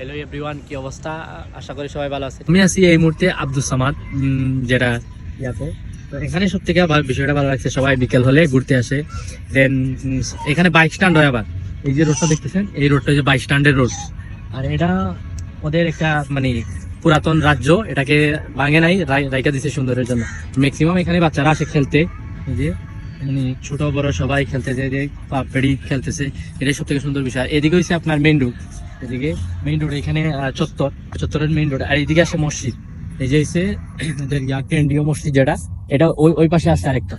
Hello everyone, কি অবস্থা? আশা করি সবাই ভালো আছে। আমি আছি এই মুহূর্তে আব্দুস সামাদ, যেটা ইয়াতে। তো এখানে সব থেকে বিষয়টা ভালো লাগছে, সবাই বিকেল হলে ঘুরতে আসে। দেন এখানে বাইক স্ট্যান্ড হয়। আবার এই যে রোডটা দেখতেছেন, এই রোডটা হচ্ছে বাইক স্ট্যান্ডের রোড। আর এটা ওদের একটা মানে পুরাতন রাজ্য, এটাকে ভাঙে নাই, রাইকা দিছে সুন্দরের জন্য। ম্যাক্সিমাম এখানে বাচ্চারা আসে খেলতে, এই যে মানে ছোট বড় সবাই খেলতেছে, যে পেড়ি খেলতেছে। এটাই সব থেকে সুন্দর বিষয়। এদিকে হচ্ছে আপনার মেইন রোড, এদিকে মেইন রোড, এখানে চত্বরের মেইন রোড। আর এইদিকে আসে মসজিদ, এই যে হচ্ছে কেন্দ্রীয় মসজিদ, যেটা এটা ওই পাশে আছে আরেকটা।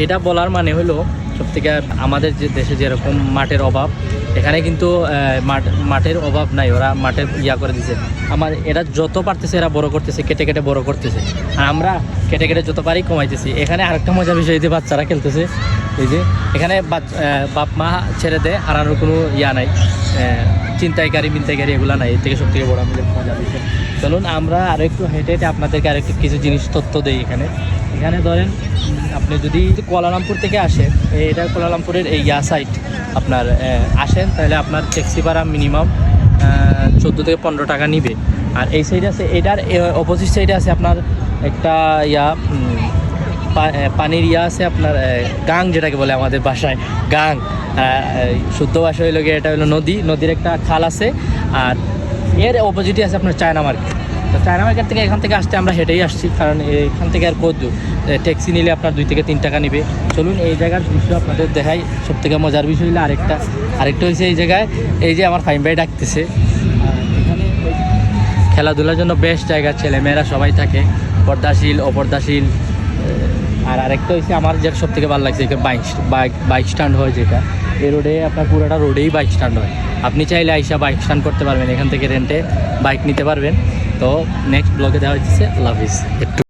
এটা বলার মানে হলো সব থেকে আমাদের যে দেশে যেরকম মাঠের অভাব, এখানে কিন্তু মাঠের অভাব নাই। ওরা মাঠের করে দিছে। এরা যত পারতেছে এরা বড় করতেছে, কেটে কেটে বড় করতেছে। আর আমরা কেটে কেটে যত পারি কমাইতেছি। এখানে আরেকটা মজার বিষয়, যে বাচ্চারা খেলতেছে, এই যে এখানে বাপ মা ছেড়ে দেয়, হারানোর কোনো নাই, চিন্তাইকারী এগুলা নাই। এর থেকে সব থেকে বড় আমাদের মজার বিষয়। চলুন আমরা আরো একটু হেঁটে হেঁটে আপনাদেরকে আরেকটু কিছু জিনিস তথ্য দেই। এখানে ধরেন আপনি যদি কুয়ালালামপুর থেকে আসেন, এটা কুয়ালালামপুরের এই সাইড আপনার আসেন, তাহলে আপনার ট্যাক্সি ভাড়া মিনিমাম 14 থেকে 15 টাকা নিবে। আর এই সাইডে আছে, এটার অপোজিট সাইডে আছে আপনার একটা পানির আছে আপনার গাং, যেটাকে বলে আমাদের ভাষায় গাং। শুদ্ধ ভাষা হইল গিয়ে এটা হলো নদীর একটা খাল আছে। আর এর অপোজিটে আছে আপনার চায়না মার্কেট। তো চায়না মার্কেট থেকে এখান থেকে আসতে আমরা হেঁটেই আসছি, কারণ এখান থেকে আর কদ্দূর, ট্যাক্সি নিলে আপনার 2 থেকে 3 টাকা নেবে। চলুন এই জায়গার দৃশ্য আপনাদের দেখাই। সব থেকে মজার বিষয় হলো আরেকটা হয়েছে এই জায়গায়, এই যে আমার ফাইম ভাই ডাকতেছে। এখানে খেলাধুলার জন্য বেস্ট জায়গা, ছেলেমেয়েরা সবাই থাকে, পর্দাশীল অপর্দাশীল। আর আরেকটা হচ্ছে আমার যেটা সব থেকে ভালো লাগছে, বাইক স্ট্যান্ড হয়, যেটা এই রোডে আপনার পুরোটা রোডেই বাইক স্ট্যান্ড হয়। আপনি চাইলে আইসা বাইক স্ট্যান্ড করতে পারবেন, এখান থেকে রেন্টে বাইক নিতে পারবেন। তো নেক্সট ব্লগে দেওয়া হচ্ছে। আল্লাহ হাফিজ।